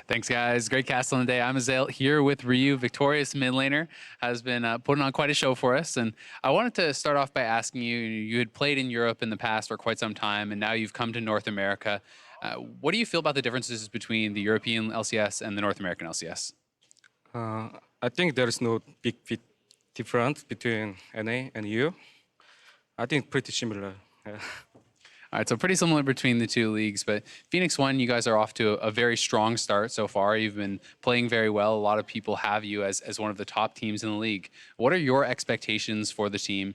Thanks, guys. Great cast on the day. I'm Azale here with Ryu, victorious mid laner, has been putting on quite a show for us. And I wanted to start off by asking you, you had played in Europe in the past for quite some time, and now you've come to North America. What do you feel about the differences between the European LCS and the North American LCS? I think there is no big difference between NA and EU. I think pretty similar. All right, so pretty similar between the two leagues, but Phoenix One, you guys are off to a very strong start so far. You've been playing very well. A lot of people have you as one of the top teams in the league. What are your expectations for the team?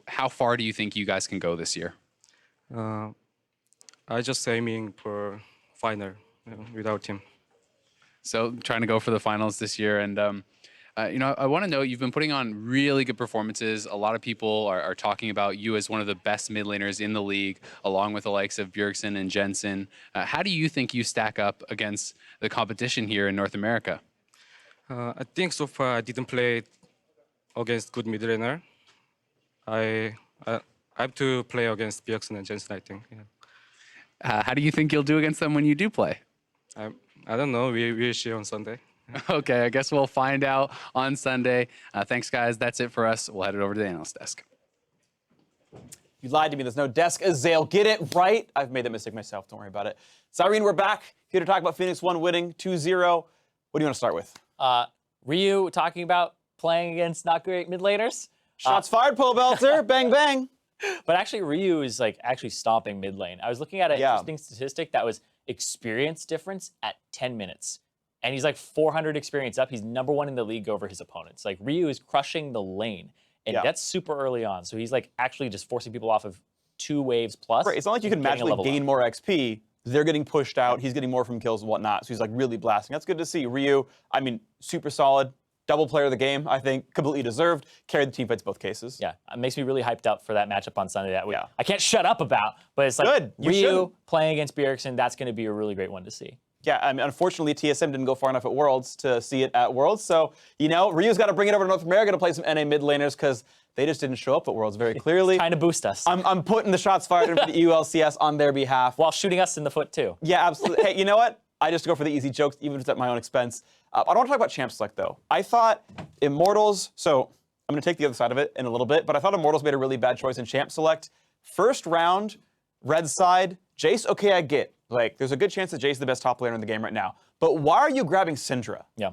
How far do you think you guys can go this year? I just aiming for final with our team. So trying to go for the finals this year, and I want to know, you've been putting on really good performances. A lot of people are talking about you as one of the best mid laners in the league, along with the likes of Bjergsen and Jensen. How do you think you stack up against the competition here in North America? I think so far I didn't play against good mid laner. I have to play against Bjergsen and Jensen, I think. Yeah. How do you think you'll do against them when you do play? I don't know. We'll see on Sunday. Okay, I guess we'll find out on Sunday. Thanks, guys. That's it for us. We'll head it over to the analyst desk. You lied to me. There's no desk. Azale, get it right. I've made that mistake myself. Don't worry about it. Cyrene, we're back here to talk about Phoenix One winning 2-0. What do you want to start with? Ryu talking about playing against not great mid laners. Shots fired, Pole Belter. Bang, bang. But actually, Ryu is actually stomping mid lane. I was looking at an interesting statistic that was experience difference at 10 minutes. And he's 400 experience up. He's #1 in the league over his opponents. Ryu is crushing the lane. And that's super early on. So he's actually just forcing people off of 2 waves plus. Right, it's not like you can magically gain more XP. They're getting pushed out. He's getting more from kills and whatnot. So he's really blasting. That's good to see. Ryu, I mean, super solid. Double player of the game, I think, completely deserved. Carried the team fights both cases. Yeah, it makes me really hyped up for that matchup on Sunday that I can't shut up about. But it's good. Ryu playing against Bjergsen, that's going to be a really great one to see. Yeah, I mean, unfortunately, TSM didn't go far enough at Worlds to see it at Worlds. So, Ryu's got to bring it over to North America to play some NA mid laners because they just didn't show up at Worlds very clearly. Trying to boost us. I'm putting the shots fired in for the EU LCS on their behalf. While shooting us in the foot, too. Yeah, absolutely. Hey, you know what? I just go for the easy jokes, even if it's at my own expense. I don't want to talk about Champ Select, though. I thought Immortals, so I'm going to take the other side of it in a little bit, but I thought Immortals made a really bad choice in Champ Select. First round, red side, Jace, okay, I get. There's a good chance that Jace is the best top laner in the game right now. But why are you grabbing Syndra? Yeah.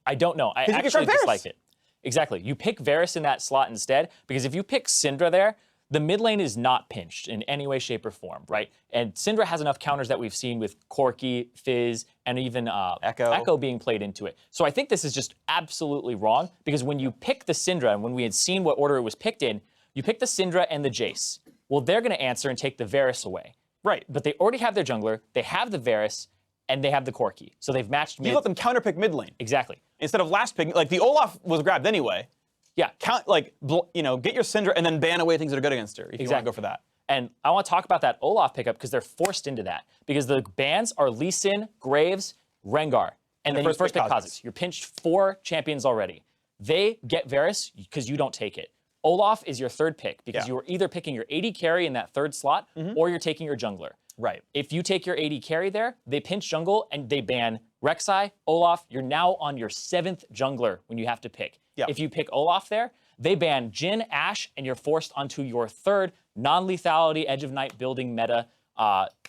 I don't know. I actually dislike it. Exactly. You pick Varus in that slot instead, because if you pick Syndra there, the mid lane is not pinched in any way, shape, or form, right? And Syndra has enough counters that we've seen with Corki, Fizz, and even Echo being played into it. So I think this is just absolutely wrong, because when you pick the Syndra, and when we had seen what order it was picked in, you pick the Syndra and the Jace. Well, they're going to answer and take the Varus away. Right. But they already have their jungler, they have the Varus, and they have the Corki. So they've matched mid. You let them counterpick mid lane. Exactly. Instead of last picking, the Olaf was grabbed anyway. Yeah. Get your Syndra and then ban away things that are good against her if you want to go for that. And I want to talk about that Olaf pickup because they're forced into that. Because the bans are Lee Sin, Graves, Rengar. And then you first pick Kha'Zix. You're pinched 4 champions already. They get Varus because you don't take it. Olaf is your third pick because you are either picking your AD carry in that third slot or you're taking your jungler. Right. If you take your AD carry there, they pinch jungle and they ban Rek'Sai, Olaf. You're now on your 7th jungler when you have to pick. If you pick Olaf there, they ban Jhin, Ashe, and you're forced onto your 3rd non-lethality Edge of Night building meta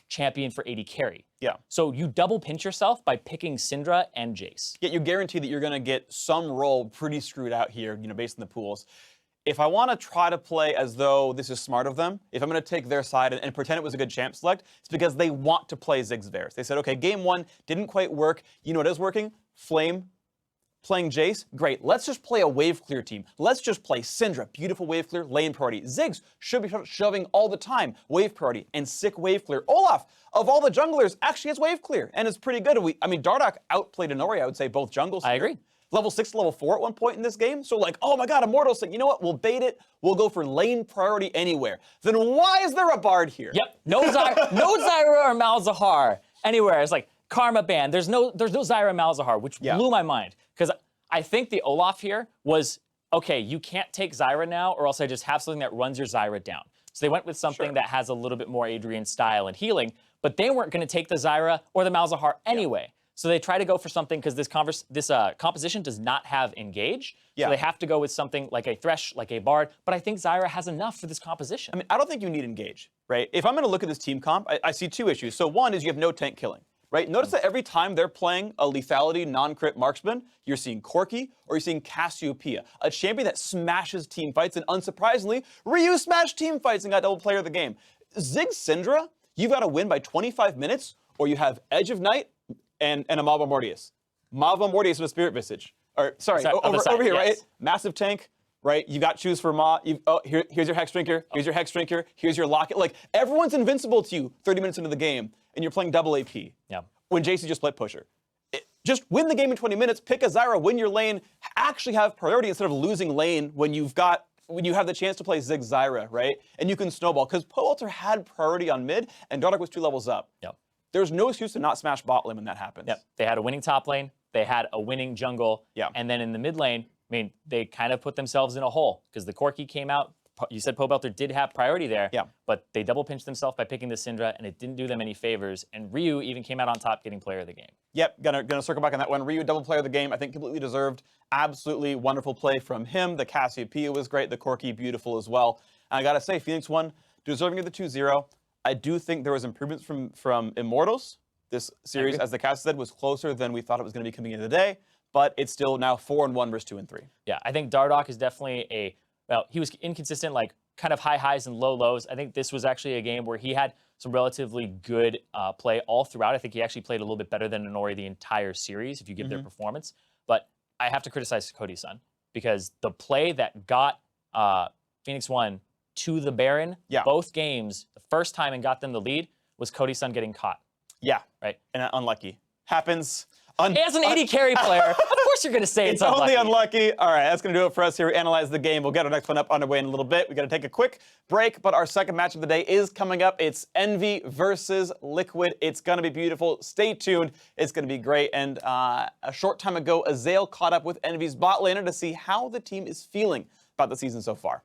champion for AD carry. Yeah. So you double pinch yourself by picking Syndra and Jace. Yeah, you guarantee that you're going to get some role pretty screwed out here, based on the pools. If I want to try to play as though this is smart of them, if I'm going to take their side and pretend it was a good champ select, it's because they want to play Ziggs Varus. They said, okay, game 1 didn't quite work. You know what is working? Flame playing Jace. Great. Let's just play a wave clear team. Let's just play Syndra. Beautiful wave clear, lane priority. Ziggs should be shoving all the time. Wave priority and sick wave clear. Olaf, of all the junglers, actually has wave clear and it's pretty good. Dardoch outplayed Inori, I would say, both jungles. I agree. Level 6 to level 4 at one point in this game. So oh my god, Immortals said, you know what, we'll bait it. We'll go for lane priority anywhere. Then why is there a Bard here? Yep, no Zyra or Malzahar anywhere. It's Karma ban. There's no Zyra Malzahar, which blew my mind. Because I think the Olaf here was, okay, you can't take Zyra now, or else I just have something that runs your Zyra down. So they went with something that has a little bit more Adrian style and healing, but they weren't going to take the Zyra or the Malzahar anyway. So they try to go for something because this composition does not have engage. Yeah. So they have to go with something like a Thresh, like a Bard. But I think Zyra has enough for this composition. I mean, I don't think you need engage, right? If I'm going to look at this team comp, I see two issues. So one is you have no tank killing, right? Notice that every time they're playing a lethality non-crit marksman, you're seeing Corki or you're seeing Cassiopeia, a champion that smashes team fights. And unsurprisingly, Ryu smashed team fights and got double player of the game. Ziggs Syndra, you've got to win by 25 minutes or you have Edge of Night and a Malva Mortius. Malva Mortius and a Spirit Visage. Or, sorry, over here, yes. right? Massive tank, right? You got choose for Ma. Here's your Hex Drinker. Here's your Hex Drinker. Here's your Locket. Like, everyone's invincible to you 30 minutes into the game, and you're playing double AP. Yeah. When JC just split pusher. Just win the game in 20 minutes, pick a Zyra, win your lane, actually have priority instead of losing lane when you have the chance to play Ziggs Zyra, right? And you can snowball. Because Poelter had priority on mid, and Dardoch was 2 levels up. Yep. There's no excuse to not smash bot lane when that happens. Yep. They had a winning top lane. They had a winning jungle. Yeah. And then in the mid lane, I mean, they kind of put themselves in a hole because the Corki came out. You said Poelter did have priority there. Yeah. But they double pinched themselves by picking the Syndra, and it didn't do them any favors. And Ryu even came out on top getting player of the game. Yep, gonna circle back on that one. Ryu, double player of the game, I think completely deserved. Absolutely wonderful play from him. The Cassiopeia was great. The Corki, beautiful as well. And I gotta say, Phoenix won, deserving of the 2-0. I do think there was improvements from Immortals. This series, as the cast said, was closer than we thought it was going to be coming into the day, but it's still now 4-1 versus 2-3. Yeah, I think Dardoch is definitely he was inconsistent, like kind of high highs and low lows. I think this was actually a game where he had some relatively good play all throughout. I think he actually played a little bit better than Inori the entire series, if you give their performance. But I have to criticize Cody's-san because the play that got Phoenix 1 to the Baron, both games, the first time and got them the lead, was Cody's-san getting caught. Yeah. Right. And unlucky. Happens. As an AD carry player, of course you're going to say it's unlucky. Only unlucky. All right, that's going to do it for us here. We analyze the game. We'll get our next one up underway in a little bit. We got to take a quick break, but our second match of the day is coming up. It's Envy versus Liquid. It's going to be beautiful. Stay tuned. It's going to be great. And a short time ago, Azael caught up with Envy's bot laner to see how the team is feeling about the season so far.